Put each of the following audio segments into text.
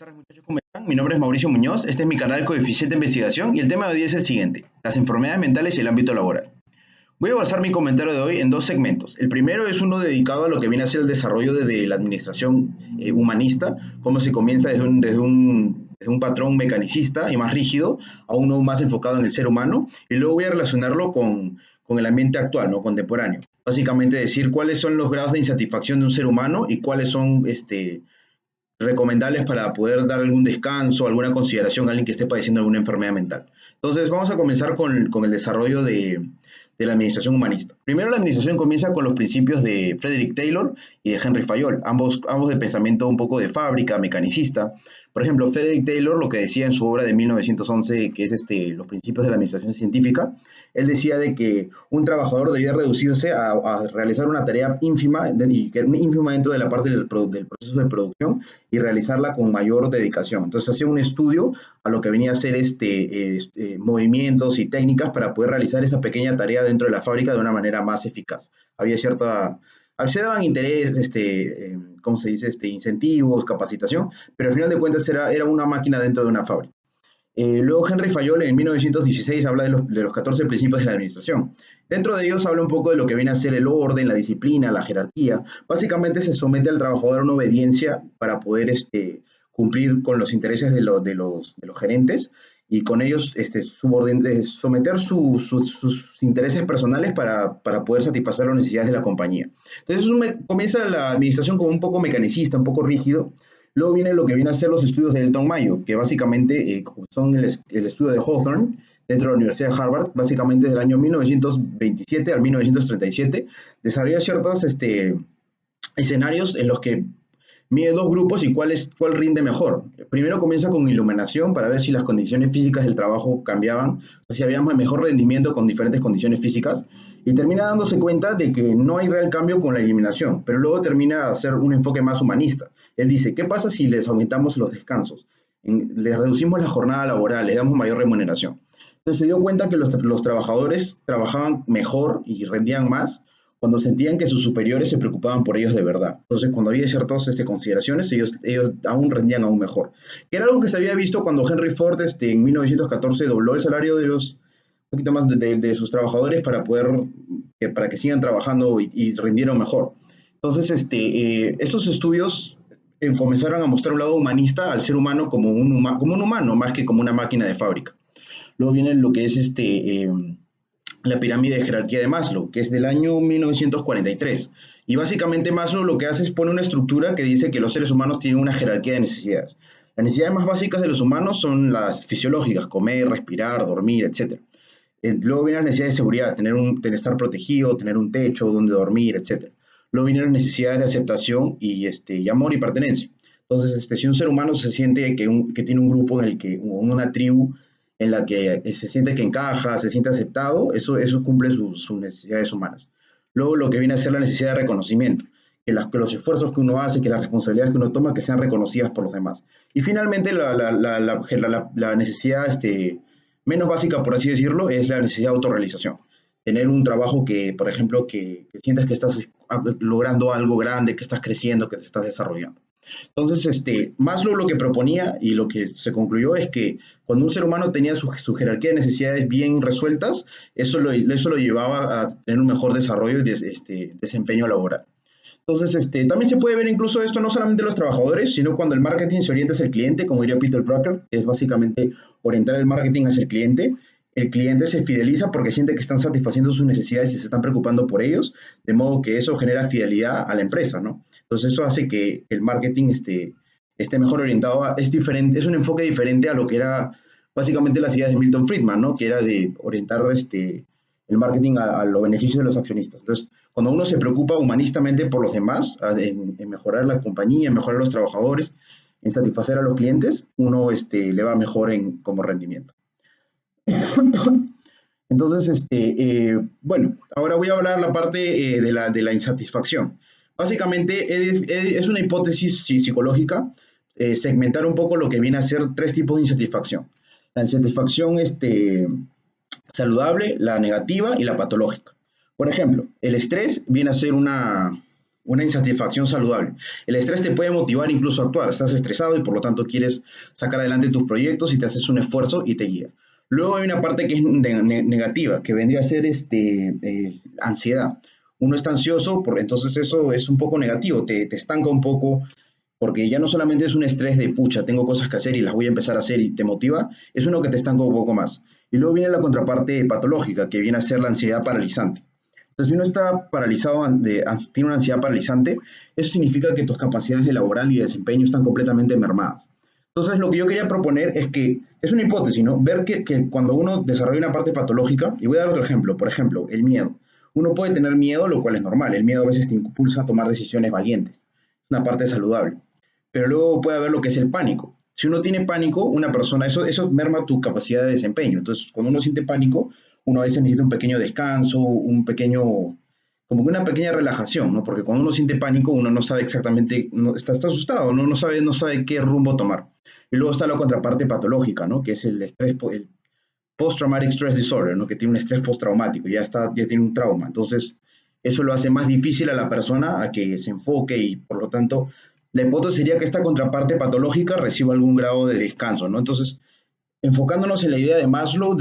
tardes muchachos, ¿cómo están? Mi nombre es Mauricio Muñoz, este es mi canal Coeficiente de Investigación y el tema de hoy es el siguiente, las enfermedades mentales y el ámbito laboral. Voy a basar mi comentario de hoy en dos segmentos. El primero es uno dedicado a lo que viene a ser el desarrollo de la administración humanista, cómo se comienza desde un patrón mecanicista y más rígido a uno más enfocado en el ser humano, y luego voy a relacionarlo con el ambiente actual, ¿no? Contemporáneo. Básicamente decir cuáles son los grados de insatisfacción de un ser humano y cuáles son recomendables para poder dar algún descanso, alguna consideración a alguien que esté padeciendo alguna enfermedad mental. Entonces, vamos a comenzar con el desarrollo de la administración humanista. Primero, la administración comienza con los principios de Frederick Taylor y de Henry Fayol, ambos de pensamiento un poco de fábrica, mecanicista. Por ejemplo, Frederick Taylor, lo que decía en su obra de 1911, que es los principios de la administración científica, él decía de que un trabajador debía reducirse a realizar una tarea ínfima, ínfima dentro de la parte del proceso de producción, y realizarla con mayor dedicación. Entonces hacía un estudio a lo que venía a ser movimientos y técnicas para poder realizar esa pequeña tarea dentro de la fábrica de una manera más eficaz. Había cierta... Se daban interés, ¿cómo se dice? Incentivos, capacitación, pero al final de cuentas era una máquina dentro de una fábrica. Luego Henry Fayol en 1916 habla de los 14 principios de la administración. Dentro de ellos habla un poco de lo que viene a ser el orden, la disciplina, la jerarquía. Básicamente se somete al trabajador a una obediencia para poder cumplir con los intereses de los gerentes y con ellos someter sus intereses personales para poder satisfacer las necesidades de la compañía. Entonces comienza la administración como un poco mecanicista, un poco rígido. Luego viene lo que viene a ser los estudios de Elton Mayo, que básicamente son el estudio de Hawthorne dentro de la Universidad de Harvard, básicamente del año 1927 al 1937, desarrolla ciertos escenarios en los que mide dos grupos y cuál rinde mejor. Primero comienza con iluminación para ver si las condiciones físicas del trabajo cambiaban, o sea, si había mejor rendimiento con diferentes condiciones físicas, y termina dándose cuenta de que no hay real cambio con la eliminación, pero luego termina a hacer un enfoque más humanista. Él dice, ¿qué pasa si les aumentamos los descansos? Les reducimos la jornada laboral, les damos mayor remuneración. Entonces se dio cuenta que los trabajadores trabajaban mejor y rendían más cuando sentían que sus superiores se preocupaban por ellos de verdad. Entonces, cuando había ciertas consideraciones, ellos aún rendían aún mejor. Que era algo que se había visto cuando Henry Ford en 1914 dobló el salario un poquito más de sus trabajadores para que sigan trabajando y rindieran mejor. Entonces, estos estudios comenzaron a mostrar un lado humanista al ser humano como un humano, más que como una máquina de fábrica. Luego viene lo que es la pirámide de jerarquía de Maslow, que es del año 1943. Y básicamente Maslow lo que hace es poner una estructura que dice que los seres humanos tienen una jerarquía de necesidades. Las necesidades más básicas de los humanos son las fisiológicas, comer, respirar, dormir, etc. Luego vienen las necesidades de seguridad, estar protegido, tener un techo donde dormir, etc. Luego vienen las necesidades de aceptación y amor y pertenencia. Entonces, si un ser humano se siente que tiene un grupo una tribu en la que se siente que encaja, se siente aceptado, eso cumple sus necesidades humanas. Luego lo que viene a ser la necesidad de reconocimiento, que los esfuerzos que uno hace, que las responsabilidades que uno toma, que sean reconocidas por los demás. Y finalmente la necesidad menos básica, por así decirlo, es la necesidad de autorrealización. Tener un trabajo por ejemplo, que sientas que estás logrando algo grande, que estás creciendo, que te estás desarrollando. Entonces, Maslow lo que proponía y lo que se concluyó es que cuando un ser humano tenía su jerarquía de necesidades bien resueltas, eso lo llevaba a tener un mejor desarrollo y desempeño laboral. Entonces, también se puede ver incluso esto no solamente en los trabajadores, sino cuando el marketing se orienta hacia el cliente, como diría Peter Drucker, que es básicamente orientar el marketing hacia el cliente se fideliza porque siente que están satisfaciendo sus necesidades y se están preocupando por ellos, de modo que eso genera fidelidad a la empresa, ¿no? Entonces eso hace que el marketing esté mejor orientado, es diferente, es un enfoque diferente a lo que era básicamente las ideas de Milton Friedman, ¿no? Que era de orientar el marketing a los beneficios de los accionistas. Entonces, cuando uno se preocupa humanistamente por los demás, en mejorar la compañía, en mejorar a los trabajadores, en satisfacer a los clientes, uno le va mejor como rendimiento. Entonces, bueno, ahora voy a hablar la parte de la insatisfacción. Básicamente es una hipótesis psicológica, segmentar un poco lo que viene a ser tres tipos de insatisfacción. La insatisfacción saludable, la negativa y la patológica. Por ejemplo, el estrés viene a ser una insatisfacción saludable. El estrés te puede motivar incluso a actuar. Estás estresado y por lo tanto quieres sacar adelante tus proyectos y te haces un esfuerzo y te guía. Luego hay una parte que es negativa, que vendría a ser ansiedad. Uno está ansioso, entonces eso es un poco negativo, te estanca un poco, porque ya no solamente es un estrés de pucha, tengo cosas que hacer y las voy a empezar a hacer y te motiva, es uno que te estanca un poco más. Y luego viene la contraparte patológica, que viene a ser la ansiedad paralizante. Entonces, si uno está paralizado, tiene una ansiedad paralizante, eso significa que tus capacidades de laboral y de desempeño están completamente mermadas. Entonces, lo que yo quería proponer es que, es una hipótesis, ¿no? Ver que cuando uno desarrolla una parte patológica, y voy a dar otro ejemplo, por ejemplo, el miedo. Uno puede tener miedo, lo cual es normal. El miedo a veces te impulsa a tomar decisiones valientes. Es una parte saludable. Pero luego puede haber lo que es el pánico. Si uno tiene pánico, una persona, eso merma tu capacidad de desempeño. Entonces, cuando uno siente pánico, uno a veces necesita un pequeño descanso, como que una pequeña relajación, ¿no? Porque cuando uno siente pánico, uno no sabe exactamente, está asustado, ¿no? No sabe qué rumbo tomar. Y luego está la contraparte patológica, ¿no? Que es el estrés, el post-traumatic stress disorder, ¿no? Que tiene un estrés postraumático, ya tiene un trauma. Entonces, eso lo hace más difícil a la persona a que se enfoque y, por lo tanto, la hipótesis sería que esta contraparte patológica reciba algún grado de descanso, ¿no? Entonces, enfocándonos en la idea de Maslow,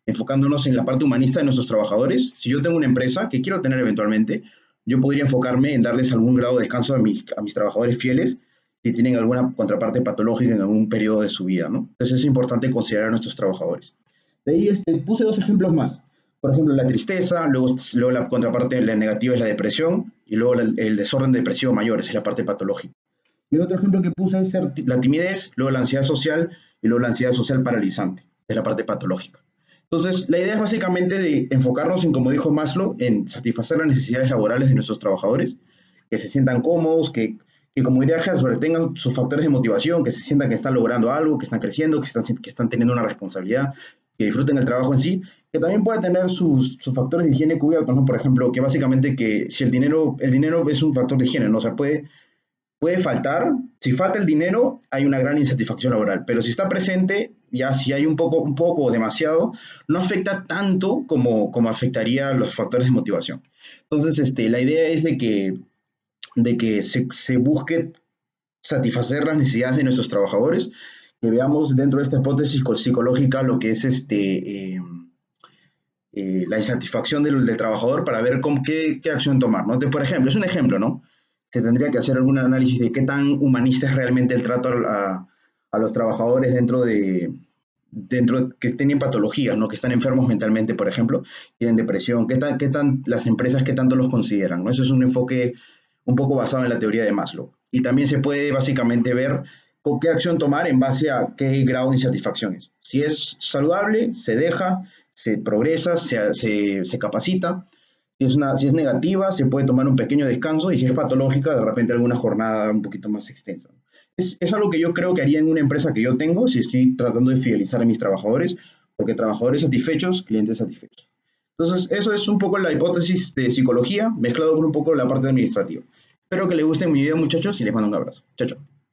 enfocándonos en la parte humanista de nuestros trabajadores, si yo tengo una empresa que quiero tener eventualmente, yo podría enfocarme en darles algún grado de descanso a mis trabajadores fieles si tienen alguna contraparte patológica en algún periodo de su vida, ¿no? Entonces es importante considerar a nuestros trabajadores. De ahí puse dos ejemplos más. Por ejemplo, la tristeza, luego la contraparte la negativa es la depresión, y luego el desorden depresivo mayor, esa es la parte patológica. Y el otro ejemplo que puse es la timidez, luego la ansiedad social y luego la ansiedad social paralizante, es la parte patológica. Entonces, la idea es básicamente de enfocarnos en, como dijo Maslow, en satisfacer las necesidades laborales de nuestros trabajadores, que se sientan cómodos, que como diría Herzberg, tengan sus factores de motivación, que se sientan que están logrando algo, que están creciendo, que están teniendo una responsabilidad, que disfruten el trabajo en sí, que también puede tener sus factores de higiene cubiertos, ¿no? Por ejemplo, que básicamente que si el dinero es un factor de higiene, ¿no? O sea, puede faltar, si falta el dinero, hay una gran insatisfacción laboral, pero si está presente, ya si hay un poco o demasiado, no afecta tanto como afectaría los factores de motivación. Entonces, la idea es de que se busque satisfacer las necesidades de nuestros trabajadores, que veamos dentro de esta hipótesis psicológica lo que es la insatisfacción del trabajador para ver qué acción tomar, ¿no? Entonces, por ejemplo, es un ejemplo, ¿no? Se tendría que hacer algún análisis de qué tan humanista es realmente el trato a los trabajadores que tienen patologías, ¿no? Que están enfermos mentalmente, por ejemplo, tienen depresión, qué tan las empresas, qué tanto los consideran, ¿no? Eso es un enfoque un poco basado en la teoría de Maslow. Y también se puede básicamente ver con qué acción tomar en base a qué grado de insatisfacción es. Si es saludable, se deja, se progresa, se capacita. Si es negativa, se puede tomar un pequeño descanso y si es patológica, de repente alguna jornada un poquito más extensa. Es algo que yo creo que haría en una empresa que yo tengo si estoy tratando de fidelizar a mis trabajadores, porque trabajadores satisfechos, clientes satisfechos. Entonces, eso es un poco la hipótesis de psicología mezclado con un poco la parte administrativa. Espero que les guste mi video, muchachos, y les mando un abrazo. Chao, chao.